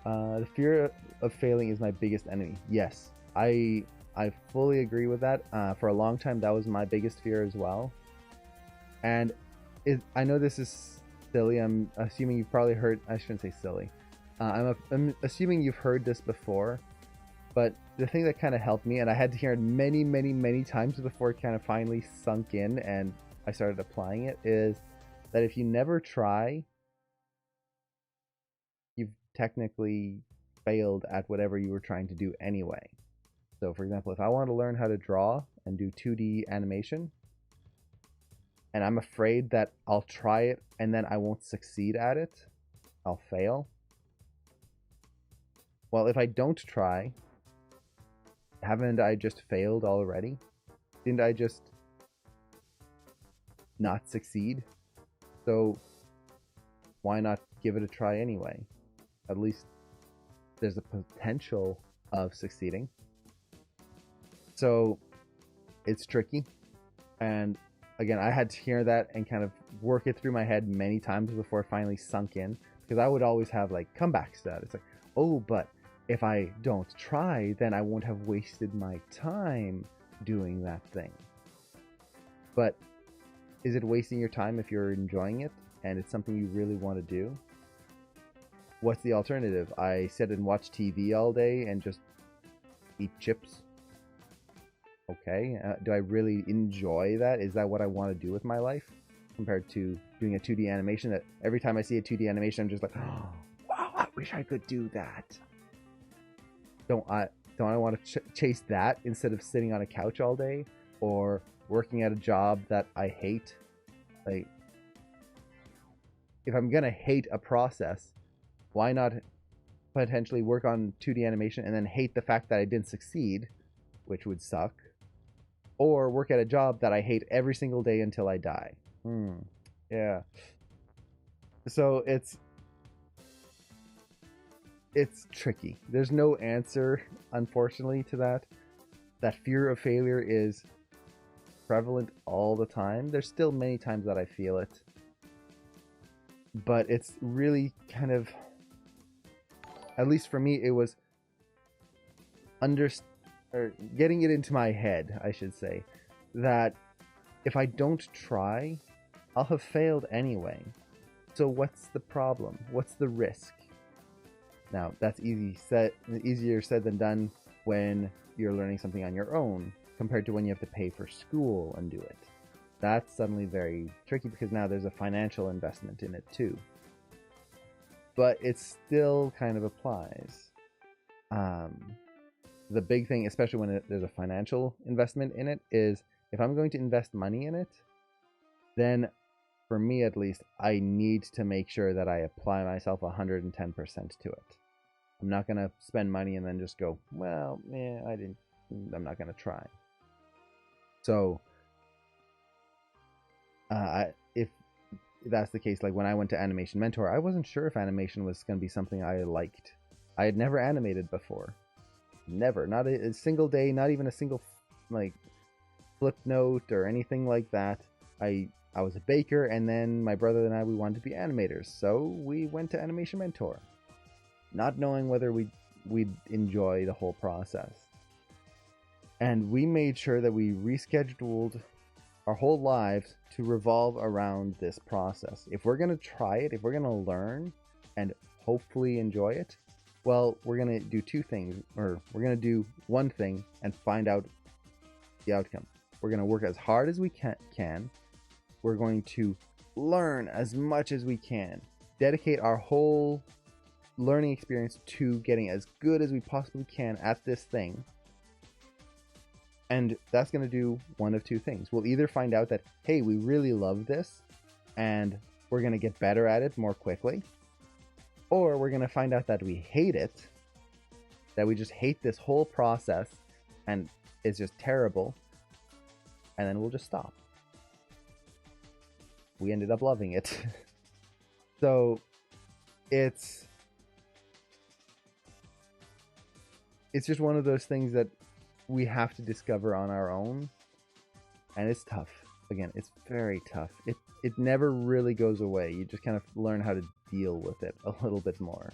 The fear of failing is my biggest enemy. Yes, I fully agree with that. For a long time, that was my biggest fear as well. And I know this is silly. I'm assuming you've probably heard. I shouldn't say silly. I'm assuming you've heard this before. But the thing that kind of helped me, and I had to hear it many, many, many times before it kind of finally sunk in and I started applying it, is that if you never try, you've technically failed at whatever you were trying to do anyway. So, for example, if I want to learn how to draw and do 2D animation, and I'm afraid that I'll try it and then I won't succeed at it, I'll fail. Well, if I don't try, haven't I just failed already? Didn't I just not succeed? So, why not give it a try anyway? At least there's a potential of succeeding. So it's tricky. And again, I had to hear that and kind of work it through my head many times before it finally sunk in. Because I would always have like comebacks to that. It's like, oh, but if I don't try, then I won't have wasted my time doing that thing. But is it wasting your time if you're enjoying it and it's something you really want to do? What's the alternative? I sit and watch TV all day and just eat chips. Okay, do I really enjoy that? Is that what I want to do with my life? Compared to doing a 2D animation that every time I see a 2D animation, I'm just like, oh, wow, I wish I could do that. Don't I want to chase that instead of sitting on a couch all day or working at a job that I hate? Like, if I'm gonna hate a process, why not potentially work on 2D animation and then hate the fact that I didn't succeed, which would suck, or work at a job that I hate every single day until I die? Yeah. So it's tricky. There's no answer, unfortunately, to that. That fear of failure is prevalent all the time. There's still many times that I feel it. But it's really kind of, at least for me, it was or getting it into my head, I should say, that if I don't try, I'll have failed anyway. So what's the problem? What's the risk? Now, that's easier said than done when you're learning something on your own compared to when you have to pay for school and do it. That's suddenly very tricky because now there's a financial investment in it too. But it still kind of applies. The big thing, especially when there's a financial investment in it, is if I'm going to invest money in it, then for me at least, I need to make sure that I apply myself 110% to it. I'm not going to spend money and then just go, well, I'm not going to try. So, if that's the case, like when I went to Animation Mentor, I wasn't sure if animation was going to be something I liked. I had never animated before. Never. Not a single day, not even a single, like, flip note or anything like that. I was a baker, and then my brother and I, we wanted to be animators. So we went to Animation Mentor, not knowing whether we'd enjoy the whole process. And we made sure that we rescheduled our whole lives to revolve around this process. If we're going to try it, if we're going to learn and hopefully enjoy it, well, we're going to do two things, or we're going to do one thing and find out the outcome. We're going to work as hard as we can. We're going to learn as much as we can. Dedicate our whole learning experience to getting as good as we possibly can at this thing. And that's going to do one of two things. We'll either find out that, hey, we really love this, and we're going to get better at it more quickly. Or we're going to find out that we hate it, that we just hate this whole process, and it's just terrible, and then we'll just stop. We ended up loving it. So it's just one of those things that we have to discover on our own, and it's tough. Again, it's very tough. It never really goes away. You just kind of learn how to deal with it a little bit more.